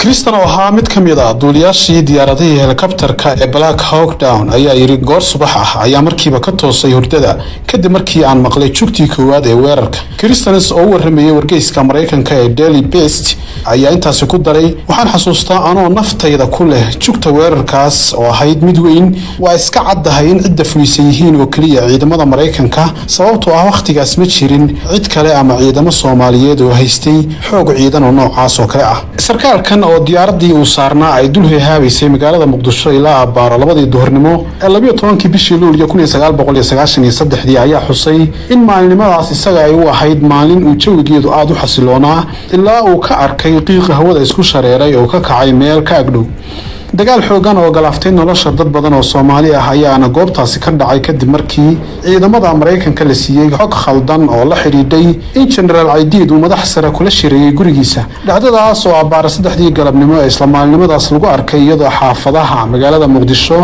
Kristan oo ahaa mid ka mid ah duuliyaashii diyaaradihii helikabtarka ee Black Hawk Down ayaa yiri goor subax ah ayaa markiiba ka toosay hurdada kadib markii aan maqlay jugtii koowaad ee weerarka. Kristan oo warramayay wargeyska Mareykanka ee Daily Beast ayaa intaas ku daray waxaan xasuustaa anoo naftayda ku leh jugta weerarkaas oo ahayd mid weyn waa iska caddahay in cidda fulisay yihiin oo kaliya ciidamada Mareykanka sababtoo ah waqtigaas ma jirin cid kale ama ciidamo Soomaaliyeed oo haystay xoog ciidan oo noocaas oo kale ah. sarkaalkan oo diyaaradii uu saarnaa ay dul heehaabaysay magaalada Muqdisho ilaa abaaro 2 duhurnimo ee 12 bishii Luulyo 1993 ayaa xusay in maalinimadaas isaga ay u ahayd maalin uu jawigeedu aad u xasiloonaa ilaa uu ka arkay qiiqa hawada isku shareeray oo ka kacay meel ka agdhow. dagaal xoogan oo galaaftay nolosha dad badan oo Soomaali ah ayaana goobtaasi ka dhacay kadib markii ciidamada Mareykanka la siiyay xog khaldan oo la xiriiday in General Aidid uu madax sare kula shiriyay gurigiisa. dhacdadaas oo abaar 3 galabnimo ee isla maalinimadaas lagu arkay iyadoo xaafadaha magaalada Muqdisho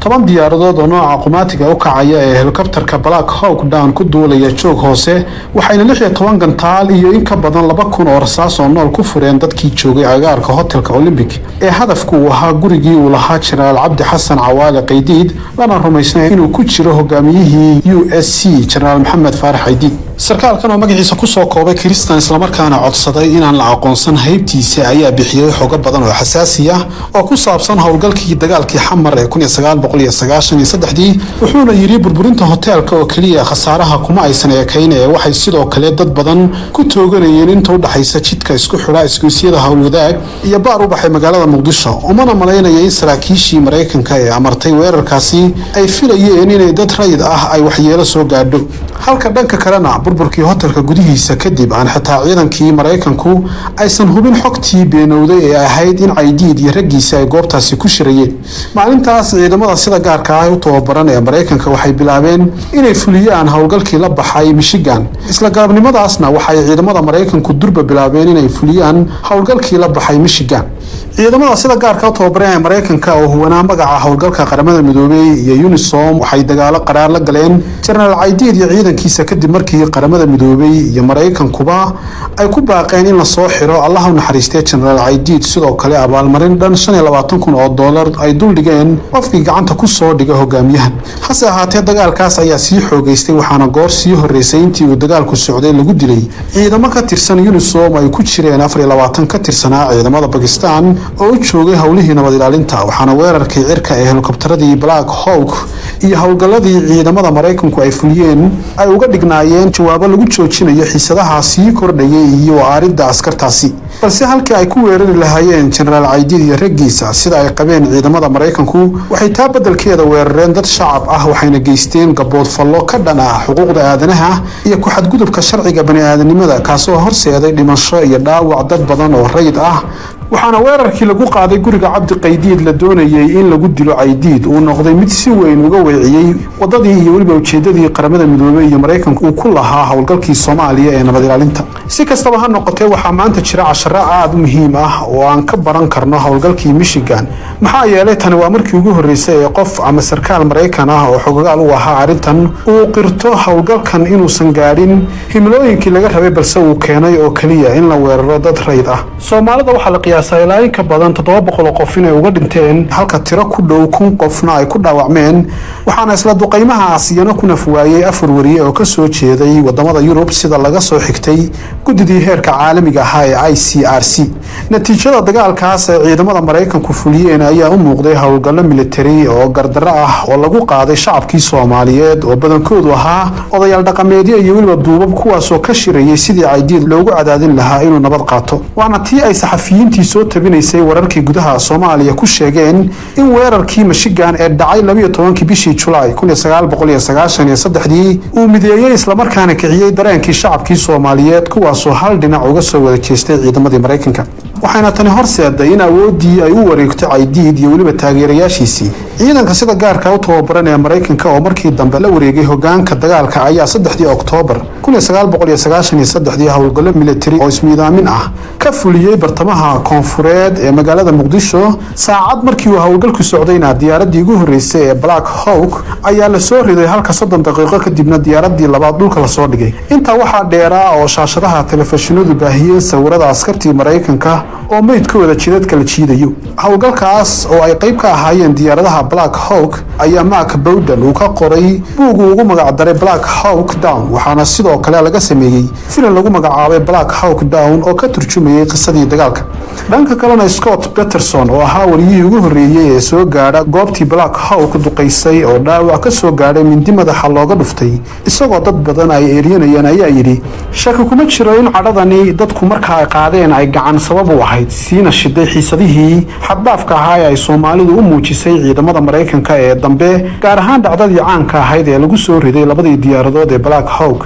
10 diyaaradood oo nooca qumaatiga u kacaya ee helikabtarka Black Hawk Down ku duulaya joog hoose waxayna 16 gantaal iyo in ka badan 2,000 oo rasaas oo nool ku fureen dadkii joogay agaarka hotelka Olympic ee hadafku uu ahaa gurigii uu lahaa General Cabdi Xasan Cawaale Qaydid lana rumaysnay inuu ku jiro hogaamiyihii USC General Maxamed Faarax Aidid. sarkaalkan oo magaciisa ku soo koobay Kristan isla markaana codsaday inaan la aqoonsan haybtiisa ayaa bixiyay xogo badan oo xasaasi ah oo ku saabsan howlgalkii dagaalkii Xamar ee 1993 wuxuuna yiri burburinta hotelka oo kaliya khasaaraha kuma aysan eekayn ee waxay sidoo kale dad badan ku tooganayeen inta u dhaxaysa jidka isku xidha isgoysyada howlwadaag iyo baar u baxay magaalada Muqdisho. umana malaynaya in saraakiishii Mareykanka ee amartay weerarkaasi ay filayeen inay dad rayid ah ay waxyeelo soo gaadho. halka dhanka kalena burburkii hotelka gudihiisa kadib aan xitaa ciidankii Mareykanku aysan hubin xogtii beenowday ee ahayd in Aidid iyo raggiisa ay goobtaasi ku shirayeen. maalintaas ciidamada sida gaarka ah u tababaran ee Mareykanka waxay bilaabeen inay fuliyaan howlgalkii la baxay Michigan. isla galabnimadaasna waxay ciidamada Mareykanku durba bilaabeen inay fuliyaan howlgalkii la baxay Michigan. ciidamada sida gaarka ah u tababaran ee Mareykanka oo huwanaa magaca howlgalka qaramada midoobay iyo UNISOM waxay dagaalo qaraar la galeen General Aidid iyo ciidankiisa kadib markii qaramada midoobay iyo Mareykankuba ay ku baaqeen in la soo xiro Allah u naxariistay General Aidid sidoo kale abaalmarin dhan $25,000 ay dul dhigeen qofkii gacanta ku soo dhigay hogaamiyahan. hase ahaatee dagaalkaas ayaa sii xoogaystay waxaana goor sii horeysay intii uu dagaalku socday lagu dilay ciidamo ka tirsan UNISOM ay ku jireen 24 ka tirsanaa ciidamada Pakistan oo u joogay howlihii nabad ilaalinta. waxaana weerarkii cirka ee helikabtaradii Black Hawk iyo howlgaladii ciidamada Mareykanku ay fuliyeen ay uga dhignaayeen jawaabo lagu joojinayo xiisadaha sii kordhayay iyo aaridda askartaasi. balse halkii ay ku weerari lahaayeen General Aidid iyo raggiisa sida ay qabeen ciidamada Mareykanku waxay taa beddelkeeda weerareen dad shacab ah waxayna geysteen gabood fallo ka dhan ah xuquuqda aadanaha iyo ku xadgudubka sharciga bani'aadanimada kaasoo horseeday dhimasho iyo dhaawac dad badan oo rayid ah. waxaana weerarkii lagu qaaday guriga Cabdi Qaydid la doonayay in lagu dilo Aidid uu noqday mid si weyn uga weeciyay wadadii iyo waliba ujeedadii qaramada midoobay iyo Mareykanku uu ku lahaa howlgalkii Soomaaliya ee nabad ilaalinta. si kastaba ha noqotee waxaa maanta jira casharo aad u muhiim ah oo aan ka baran karno howlgalkii Michigan. maxaa yeelay tan waa markii ugu horeysay ee qof ama sarkaal Mareykan ah oo xogaal u ahaa arintan uu qirto howlgalkan inuusan gaadhin himilooyinkii laga rabay balse uu keenay oo kaliya in la weeraro dad rayid ah. Soomaalida waxaa la ilaa in ka badan 700 qof inay uga dhinteen halka tiro ku dhow 1,000 qofna ay ku dhaawacmeen. waxaana isla duqeymaha Aasiyana ku nafwaayay 4 wariye oo ka soo jeeday wadamada Yurub sida laga soo xigtay gudidii heerka caalamiga ah ee ICRC. natiijada dagaalkaas ee ciidamada Mareykanku fuliyeen ayaa u muuqday howlgallo military oo gardarro ah oo lagu qaaday shacabkii Soomaaliyeed oo badankoodu ahaa odayaal dhaqameedyo iyo waliba duubab kuwaas oo ka shirayay sidii Aidid loogu cadaadin lahaa inuu nabad qaato. waana tii ay saxafiyiintii soo tabinaysay wararkii gudaha Soomaaliya ku sheegeen in weerarkii Michigan ee dhacay 12 bishii July 1993 uu mideeyay isla markaana kiciyay dareenkii shacabkii Soomaaliyeed kuwaas oo hal dhinac uga soo wada jeestay ciidamadii Mareykanka. waxayna tani horseeday in awoodii ay u wareegto Aidid iyo waliba taageerayaashiisii ciidanka sida gaarka u tababaran ee Mareykanka oo markii dambe la wareegay hogaanka dagaalka ayaa 3 Oktoobar 1993 howlgallo military oo ismiidaamin ah ka fuliyay bartamaha koonfureed ee magaalada Muqdisho saacad markii uu howlgalku socdayna diyaaradii ugu horeysay ee Black Hawk ayaa la soo riday halka 30 daqiiqo kadibna diyaaradii labaad dhulka la soo dhigay inta waxaa dheeraa oo shaashadaha telefishinadu baahiyeen sawirada askartii Mareykanka oo meydkooda jidadka la jiidayo howlgalkaas oo ay qayb ka ahaayeen diyaaradaha Black Hawk ayaa Mark Bowden uu ka qoray buug ugu magac daray Black Hawk Down waxaana sidoo kale laga sameeyay filim lagu magacaabay Black Hawk Down oo ka turjumayay qisadii dagaalka dhanka kalena Scott Peterson oo ahaa wariyihii ugu horeeyay ee soo gaadha goobtii Black Hawk duqeysay oo dhaawac ka soo gaadhay mindi madaxa looga dhuftay isagoo dad badan ay eeryanayeen ayaa yiri shaki kuma jiro in cadhadani dadku marka ay qaadeen ay gacan sabab u ahayd siina shiday xiisadihii xaddaafka ahaa ee ay Soomaalidu u muujisay ciidamada Mareykanka ee dambe gaar ahaan dhacdadii caanka ahayd ee lagu soo riday labadii diyaaradood ee Black Hawk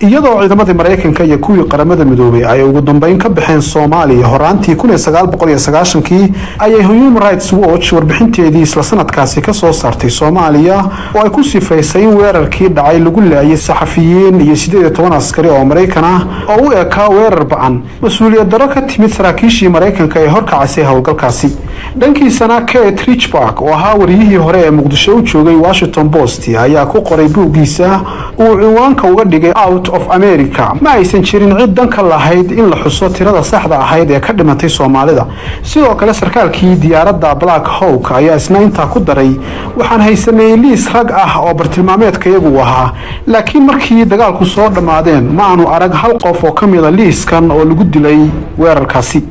iyadoo ciidamadii Mareykanka iyo kuwii qaramada midoobay ay ugu dambeyn ka baxeen Soomaaliya horaantii 1990kii ayay Human Rights Watch warbixinteedii isla sanadkaasi ka soo saartay Soomaaliya oo ay ku sifaysay in weerarkii dhacay lagu laayay saxafiyiin iyo 18 askari oo Mareykan ah oo u ekaa weerar ba'an mas'uuliyad darro ka timid saraakiishii Mareykanka ee horkacay howlgalkaasi dhankiisana Kate Richback oo ahaa wariyihii hore ee Muqdisho u joogay Washington Post ayaa ku qoray buugiisa uu cinwaanka uga dhigay Out of America ma aysan jirin cid danka lahayd in la xuso tirada saxda ahayd ee ka dhimatay Soomaalida sidoo kale sarkaalkii diyaaradda Black Hawk ayaa isna inta ku daray waxaan haysanay liis rag ah oo bartilmaameedkayagu ahaa laakiin markii dagaalku soo dhamaadeen ma aanu arag hal qof oo kamid ah liiskan oo lagu dilay weerarkaasi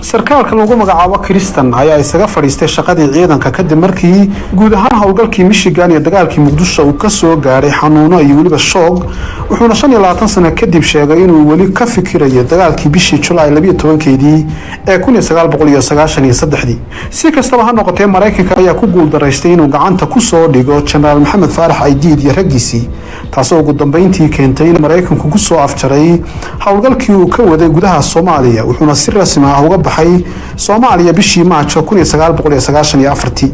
sarkaalka lagu magacaabo Kristen ayaa isaga fadhiistay shaqadii ciidanka kadib markii guud ahaan howlgalkii Michigan iyo dagaalkii Muqdisho uu ka soo gaaray xanuuno iyo waliba shoog wuxuuna 25 sano kadib sheegay inuu wali ka fikirayo dagaalkii bishii July 12keedii ee 1993 si kastaba ha noqotee Mareykanka ayaa ku guul daraystay inuu gacanta ku soo dhigo General Maxamed Faarax Aydiid iyo ragiisii taasoo ugu dambeyntii keentay in Mareykanku ku soo afjaray howlgalkii uu ka waday gudaha Soomaaliya wuxuuna si rasmi ah uga baxay Soomaaliya bishii Maajo 1994